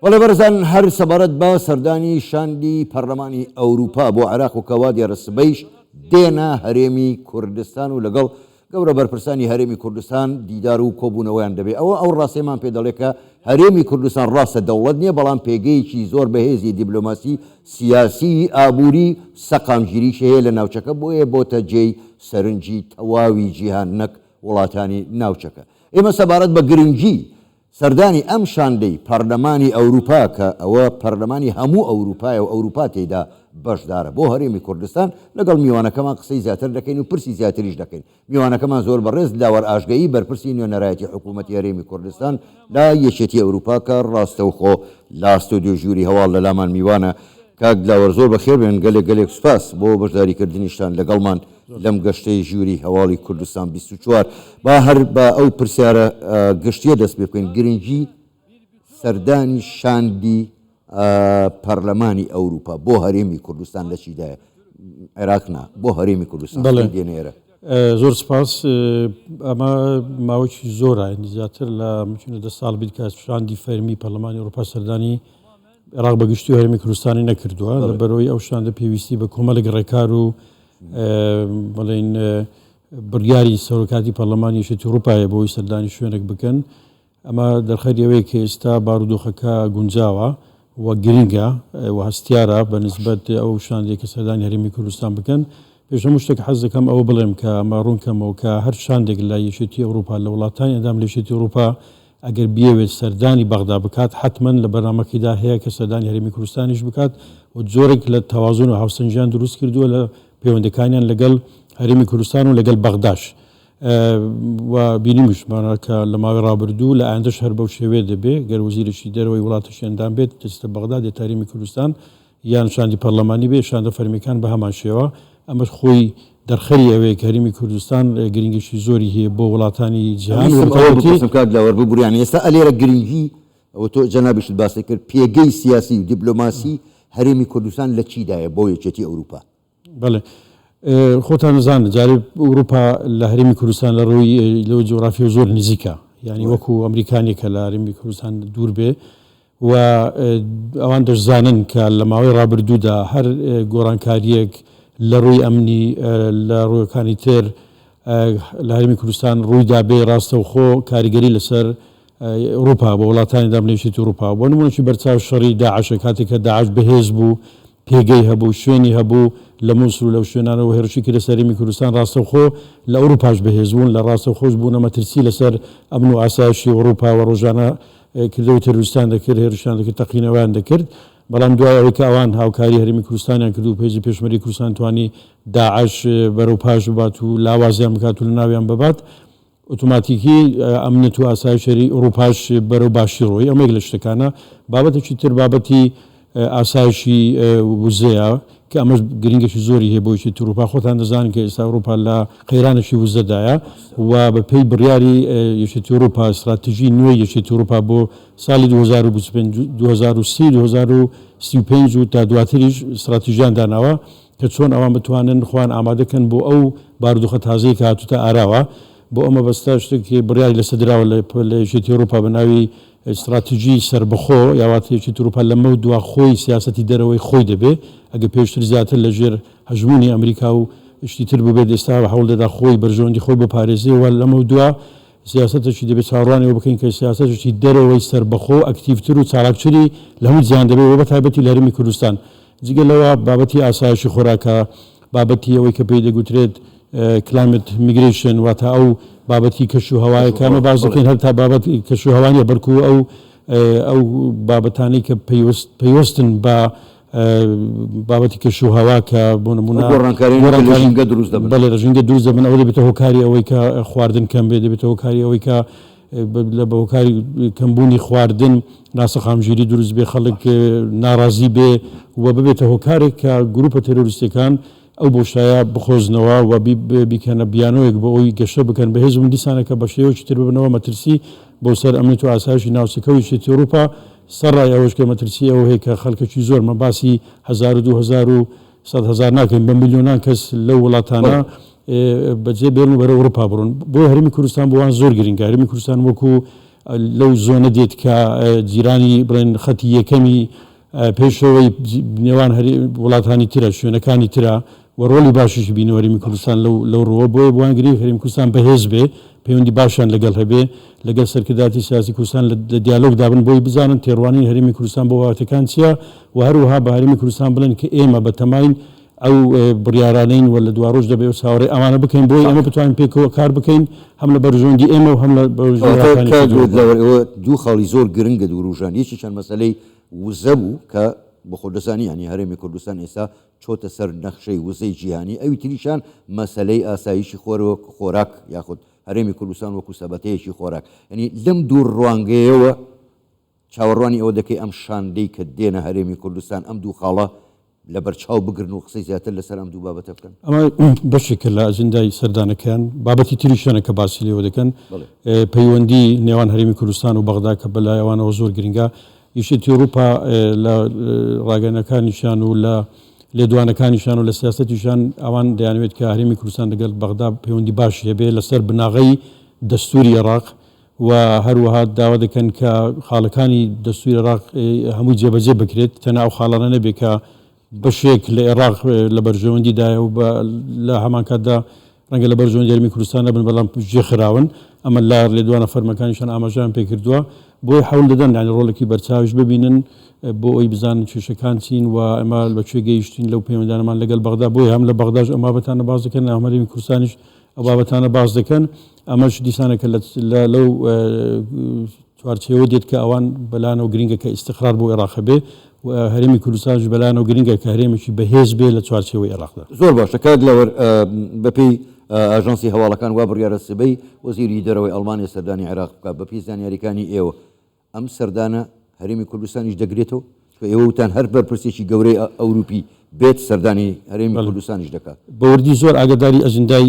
وەڵێ بەرزان هەر سەبارەت بە سەردانی شاندی پەرلەمانی ئەوروپا بۆ عێراق و کەوا دیارەسبەیش دێنە هەرێمی کوردستان و لەگەڵ گەورە بەرپرسانی هەرێمی کوردستان دیدار و کۆبوونەوەیان دەبێت ئەو ڕاستەیەمان پێ دەڵێت کە هەرێمی کوردستان ڕاستە دەوڵەت نییە بەڵام پێگەیەکی زۆر بەهێزی دیبلۆماسی سیاسی ئابووری سەقامگیریش هەیە لە ناوچەکە بۆیە بۆتە جێی سەرنجی تەواوی جیهان نەک وڵاتانی ناوچەکە. ئێمە سەبارەت بە گرنگی سەردانی ئەم شاندەی پەرلەمانی ئەوروپا کە ئەوە پەرلەمانی هەموو ئەوروپایە و ئەوروپا تێیدا بەشدارە بۆ هەرێمی کوردستان لەگەڵ میوانەکەمان قسەی زیاتر دەکەین و پرسی زیاتریش دەکەین. میوانەکەمان زۆر بەڕێز داوەر ئاژگەیی بەرپرسی نوێنەرایەتی حکوومەتی هەرێمی کوردستان لا یەکێتی ئەوروپا کە ڕاستەوخۆ لا ستۆدیۆ ژووری هەواڵ لە لامان میوانە. کاک داوەر زۆر بەخێر بێن گەلێک سوپاس بۆ بەشداریکردنیشتان لەگەڵمان لەم گەشتەی ژووری هەواڵی کوردستان 24. با هەر بە ئەو پرسیارە گشتیە دەست پێ بکەین گرنگی سەردانی شاندی پەرلەمانی ئەوروپا بۆ هەرێمی کوردستان لە چیدایە؟ عێراقنا بۆ هەرێمی کوردستان دێنێرە. زۆر سپاس. ئەمە ماوەی زۆرە زیاتر لە ممکنە 10 ساڵ بیت کە شاندی فەرمی پەرلەمانی ئەوروپا سەردانی عێراق بە گشتی و هەرێمی کوردستانی نەکردووە لەبەرەوەی ئەو شاندە پێویستی بە کۆمەڵێک ڕێکار و بڵێن بڕیاری سەرۆکاتی پەرلەمانی یەکێتی ئەوروپایە بۆی سەردانی شوێنێک بکەن. ئەمە دەرخەری ئەوەیە کە ئێستا بارودۆخەکە گونجاوە و گرنگە و هەستیارە بە نسبەت ئەو شاندێک کە سەردانی هەرێمی کوردستان بکەن. پێش هەموو شتێک حەز دەکەم ئەوە بڵێم کە ئەمە ڕوونکەمەوە کە هەر شاندێک لە یەکێتی ئەوروپا لە وڵاتانی ئەندام لە یەکێتی ئەوروپا ئەگەر بیاوێت سەردانی بەغدا بکات حتمما لە بەرنامەکەیدا هەیە کە سەردانی هەرێمی کوردستانیش بکات و جۆرێک لە تەوازن و هاوسەنجیان دروست کردووە لە پەیوەندەکانیان لەگەڵ هەرێمی کوردستان و لەگەڵ بەغداش و بینیمشمانە کە لە ماوەی ڕابردوو لە ئایندەش هەر بەو شێوەیە دەبێ گەر وەزیرێکی دەرەوەی وڵاتەشی ئەندام بێت دەستە بەغدا دێت هەرێمی کوردستان یان شاندی پەرلەمانی بێ شاندە فەرمیەکان بە هەمان شێوە. ئەمە خۆی دەرخەری ئەوەیە کە هەرێمی کوردستان گرنگیشی زۆری هەیە بۆ وڵاتانی جیهان بوریان ئێستا ئەلێرە گرنگی ئەوە تۆ جەنابیشت باسی کرد پێگەی سیاسی و دیبلۆماسی هەرێمی کوردستان لە چیدایە بۆ یەکێتی ئەوروپا؟ بەڵێ خۆتان نزان جارێ ئەوروپا لە هەرێمی کوردستان لە ڕووی لەوە جۆرافی زۆر نزیکە ینی وەکو ئەمریکانێکە لە هەرێمی کوردستان دوور بێ و ئەوان دەشزانن کە لە ماوەی ڕابردوودا هەر گۆڕانکاریەک لە ڕووی ئەمنی لە ڕووەکانی تر لە هەرێمی کوردستان ڕوویدا بێ ڕاستەوخۆ کاریگەری لەسەر ئەوروپا بە وڵاتانی دام لە یەکێتی ئەوروپا بۆ نمونەی بەرچاو شەڕی داعش کاتێک کە داعش بەهێز بوو پێگەی هەبوو شوێنی هەبوو لە مووسڵ و لەو شوێنانەوە هێرشی کرد لەسەر هەرێمی کوردستان ڕاستەوخۆ لە ئەوروپاش بەهێز بوون لە ڕاستەوخۆش بوونە مەترسی لەسەر ئەمن و ئاسایشی ئەوروپا و ڕۆژانە کردەوەی تەروریستان دەکرد هێرشیان دەکرد تەقینەوەیان دەکرد. بەڵام دوای ئەوەی کە ئەوان هاوکاری هەرێمی کوردستانیان کرد و پێیجی پێشمەری کوردستان توانی داعش بەرەو پاش ببات و لاوازیان بکات و لە ناویان ببات ئۆتۆماتیکی ئەمنیەت و ئاسایشی ئەوروپاش بەرەو باشی ڕۆی. ئەمە یەک لە شتەکانە. بابەتێکی تر بابەتی ئاسایشی وزەیە کە ئەمەش گرنگێکی زۆری هەیە بۆ یەکێتی ئەوروپا. خۆتان دەزانن کە ئێستا ئەوروپا لە قەیرانێکی وزەدایە و بە پێی بڕیاری یەکێتی ئەوروپا استراتیژی نوێی یەکێتی ئەوروپا بۆ ساڵی 2035 و تا دواتریش استراتیژیان داناوە کە چۆن ئەوان بتوانن خوان ئامادەکەن بۆ ئەو بارودۆخە تازەی کە هاتوتە ئاراوە. بۆ ئەمە بەستا شتێکی بڕیاری لەسەردراوە لە یەکێتی ئەوروپا بە ناوی استراتیژی سربەخۆ یاواتە یەکێتی ئەوروپا لەمە دوا خۆی سیاسەتی دەرەوەی خۆی دەبێ ئەگە پێشتر زیاتر لە ژێر هەژمونی ئەمریکا و شتی تر ببێت ئێستا هەوڵ دەدا خۆی بەرژەوەندی خۆی بپارێزێەوە لەمە دوا سیاسەتێکی دەبێت چاڕوانەوە بکەین کە سیاسەتێکی دەرەوەی سربەخۆ ئەکتیڤتر و چالاکتری لە هەموو جیهان دەبێت بە تایبەتی لە هەرێمی کوردستان. جگە لەوە بابەتی ئاسایشی خۆراکە بابەتی ئەوەی کە پێی دەگوترێت کلایمت میگریشن واتە ئەو بابەتی کەش و هەوایەکانە باز دەکەین هەر تا بابەت کەش و هەوانیە بەرکو ئەو بابەتانەی کە پەیوەستن بە بابەتی کەش و هەوا کە بۆ نمونە ڕەنگە دروست دەبن بەڵێ ڕژینگە دروست دەبن ئەوە دەبێتە هۆکاری ئەوەی کە خواردن کەم بێت دەبێتە هۆکاری ئەوەی کە لە بە هۆکاری کەمبوونی خواردن ناسەخامژیری دروست بێ خەڵک ناڕازی بێ و ببێتە هۆکارێک کە گروپە تەرۆریستەکان ئەو بۆشایە بخۆزنەوە و بیکەنە بیانۆیەک بۆ ئەوی گەشە بکەن بە هێزم دیسانەکە بە شێوەیەکی تر ببنەوە مەترسی بۆ سەر ئەمنیەت و ئاسایشی ناوچەکەوی یەکێتی ئەوروپا سەرڕای ئەوەش کە مەترسی ئەوە هەیە کە خەڵکێکی زۆر مە باسی 1,000 ناکەین بە میلیۆنان کەس لەو وڵاتانە بەجێ بێن و بەرە ئەوروپا بڕۆن. بۆ هەرێمی کوردستان بۆوان زۆر گرنگە. هەرێمی کوردستان وەکو لەو زۆنە دێت کە جیرانی بڵێن خەتی یەکەمی پێشەوەی نێوان وڵاتانی ترە شوێنەکانی ترە و ڕۆلی باشیش بینەوە هەرێمی کوردستان لەو ڕۆوە بۆیە بوانگری هەرێمی کوردستان بەهێز بێ پەیوەندی باشیان لەگەڵ هەبێ لەگەڵ سەرکرداتی سیاسی کوردستان لە دیالۆگدا بن بۆی بزانن تێڕوانی هەرێمی کوردستان بۆ وڵاتەکان چییە و هەروەها بە هەرێمی کوردستان بڵێن کە ئێمە بەتەماین ئەو بڕیارانەین و لە دوا ڕۆژ دەبێ و چاوەڕێی ئەمانە بکەین بۆی ئەمە بتوانین پێکەوە کار بکەین هەم لە بەرژەوەندی ئێمە و هەم لە دوو خاڵی زۆر گرنگە دووروژان یەکی چەند مەسەلەی وزە بوو کە بە خۆدەزانی ینی هەرێمی کوردستان ئێستا چۆتە سەر نەخشەی وزەی جیهانی ئەوی تریشان مەسەلەی ئاسایشی خۆراک یاخود هەرێمی کوردستان وەکو سەبەتەیەکی خۆراک ینی لەم دوو ڕوانگەیەوە چاوەڕوانی ئەوە دەکەی ئەم شاندەی کە دێنە هەرێمی کوردستان ئەم دوو خاڵە لە بەرچاو بگرن و قسەی زیاتر لەسەر ئەم دوو بابەتە بکەن ئەمە بەشێکە لە ئەجندای سەردانەکان بابەتی تریشانە کە باسی لێوە دەکەن پەیوەندی نێوان هەرێمی کوردستان و بەغدا کە بەلایەوانەوە زۆر گرنگە یەکێتی ئەوروپا لە ڕاگەنەکانیشان و لە لێدوانەکانیشان و لە سیاسەتیشان ئەوان دەیانوێت کە هەرێمی کوردستان لەگەڵ بەغدا پەیوەندی باشی هەبێ لەسەر بناغەی دەستوری عێراق و هەروەها داوا دەکەن کە خاڵەکانی دەستوری عێراق هەمووی جێبەجێ بکرێت تەنها ئەو خاڵانە نەبێت کە بەشێک لە عێراق لە بەرژەوەندیدایە و لە هەمان کاتدا ڕەنگە لە بەرژەوەندی هەرێمی کوردستان نەبن بەڵام جێ خراون ئەمە لا لێدوانە فەرمەکانیشان ئاماژەیان پێکردووە بۆی حەول دەدەن یانی ڕۆڵێکی بەرچاویش ببینن بۆ ئەوی بزانن کێشەکان چین و ئەمە بەکوێ گەیشتین لەو پەیوەندیدانەمان لەگەڵ بەغدا بۆی هەم لە بەغداش ئەم بابەتانە باز دەکەن هەم هەرێمی کوردستانیش ئەو بابەتانە باز دەکەن ئەمەش دیسانێکە لەو چوارچێوە دێت کە ئەوان بەلانەوە گرنگە کە ئیستیقرار بۆ عێراق بێ و هەرێمی کوردستانش بەلانەوە گرنگە کە هەرێمێکی بەهێز بێ لە چوارچێوەی عێراقدا زۆر باشە کات لەوە بەپێی ئاژانسی هەواڵەکان وا بڕیارە سبەی وەزیری دەرەوەی ئەڵمانیا سەردانی عێراق بکات بەپێی زانیاریەکانی ئێوە ئەم سەردانە هەرێمی کوردستانیش دەگرێتەوە کە ئێوە وتان هەر بەرپرسێکی گەورەی ئەوروپی بێت سەردانی هەرێمی کوردستانیش دەکات بەوردی زۆر ئاگداری ئەجندای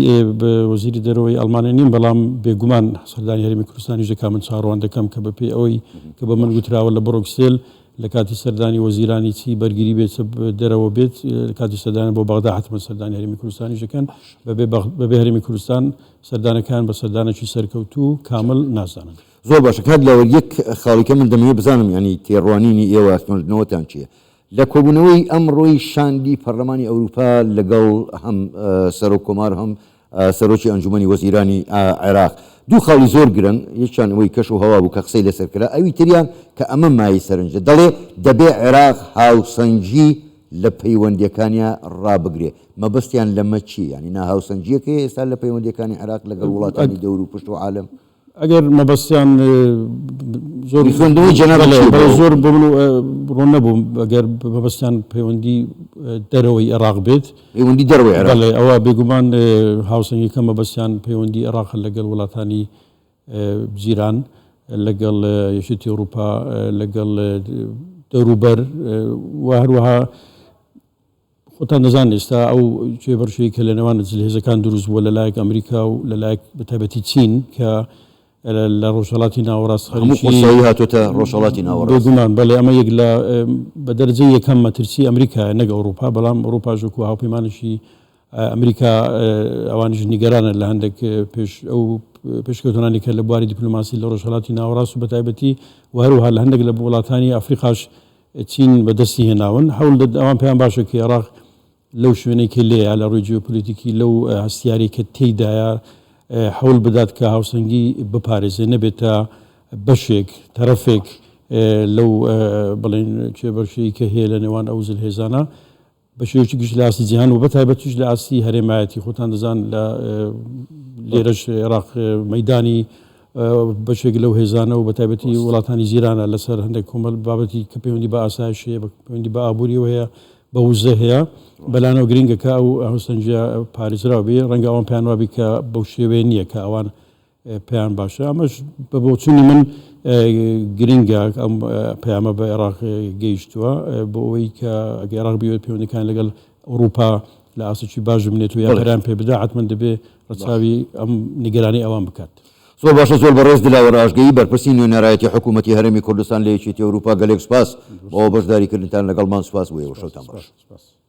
وەزیری دەرەوەی ئەڵمانیا نیم بەڵام بێگومان سەردانی هەرێمی کوردستانیش دەکات من چاڕوان دەکەم کە بەپێی ئەوەی کە بە من گوتراوە لە بڕۆکسێل لە کاتی سەردانی وەزیرانی چی بەرگری بێت دەرەوە بێت لە کاتی سەردانی بۆ بەغدا حتمما سەردانی هەرێمی کوردستانیش دەکەن بەبێ هەرێمی کوردستان سەردانەکان بە سەردانێکی سەرکەوتوو کامل نازانن زۆر باشە کات لەوە یەک خاڵیکە من دەمەوێت بزانم ینی تێڕوانینی ئێوە ئەسمەردنەوەتان چییە لە کۆبوونەوەی ئەمڕۆی شاندی پەرلەمانی ئەوروپا لەگەڵ هەم سەرۆک کۆمار هەم سەرۆکی ئەنجومەنی وەزیرانی عێراق دوو خاڵی زۆر گرنگ یەکیان ئەوەی کەش و هەوا بوو کە قسەی لەسەر کرا ئەوی تریان کە ئەمە مای سەرنجە دەڵێ دەبێ عێراق هاوسەنگی لە پەیوەندیەکانیان ڕابگرێ مەبەستیان لەمە چی ینی ناهاوسەنجیەکە ئێستا لە پەیوەندیەکانی عێراق لەگەڵ وڵاتانی دەور و پشت و عالم ئەگەر مەبەستیان زۆر زۆر ڕۆن نەبوو ئەگەر مەبەستیان پەیوەندی دەرەوەی عێراق بێت پەیوەندی دەرەوەی عێراق ئەوە بێگومان هاوسەنگیەکە مەبەستیان پەیوەندی عێراق لەگەڵ وڵاتانی جیران لەگەڵ یەکێتی ئەوروپا لەگەڵ دەوروبەر و هەروەها خۆتان دەزانن ئێستا ئەو جێبەرشەیە کە لە نێوان جلهێزەکان دروست بووە لەلایەک ئەمریکا و لەلایەک بەتایبەتی چین کە لە ڕۆژهەڵاتی ناوەڕاست خەریکی هاتوۆتە ڕۆژهەڵاتی ناوەڕاست بێگومان بەڵێ ئەمە یەک لە بە دەرەجەی یەکەم مەترسی ئەمریکا نەک ئەوروپا بەڵام ئەوروپاش وەکو هاوپەیمانێکی ئەمریکا ئەوانیش نیگەرانە لە هەندێک ئەو پێشکەوتنانی کە لە بواری دیپلۆماسی لە ڕۆژهەڵاتی ناوەڕاست و بەتایبەتی و هەروەها لە هەندێک لە وڵاتانی ئەفریقاش چین بەدەستی هێناون هەوڵ ئەوان پێیان باشە کە عێراق لەو شوێنەی کە لێیە لە ڕووی جیۆپۆلیتیکی لەو هەستیاری کە تێیدایە حەول بدات کە هاوسەنگی بپارێزێ نەبێتە بەشێک تەرەفێک لەو بڵێن کێبەرشەی کە هەیە لە نێوان ئەو جلهێزانە بەشێکی گشت لە ئاسی جیهان و بەتایبەتیش لە ئاسی هەرێمایەتی خۆتان دەزان لە لێرەش عێراق مەیدانی بەشێک لەو هێزانە و بەتایبەتی وڵاتانی زیرانە لەسەر هەندێک کۆمەڵ بابەتی کە پەیوەندی بە ئاسایش هەیە پەیوەندی بە ئابووریەوە هەیە بە وزە هەیە بەلانەوە گرنگە کە ئەو هاوسەنگیە پارێزراوە بێ ڕەنگە ئەوان پێیان وابی کە بەو شێوەیە نییە کە ئەوان پێیان باشە ئەمەش بە بۆچوونی من گرنگە ئەم پەیامە بە عێراق گەیشتووە بۆ ئەوەی کە ئەگە عێراق بێت پەیوەندیەکان لەگەڵ ئەوروپا لە ئاساچی باش بنێت و یا پەیام پێ بدا حتمەن دەبێ ڕەچاوی ئەم نیگەرانی ئەوان بکات زۆر باشە زۆر بەڕێز دلاوە ڕاشگەیی بەرپرسی نوێنەرایەتی حکوومەتی هەرێمی کوردستان لە یەکێتی ئەوروپا گەلێک سوپاس بۆ بەشداریکردنتان لەگەڵمان سوپاس بووە شەوتان باش.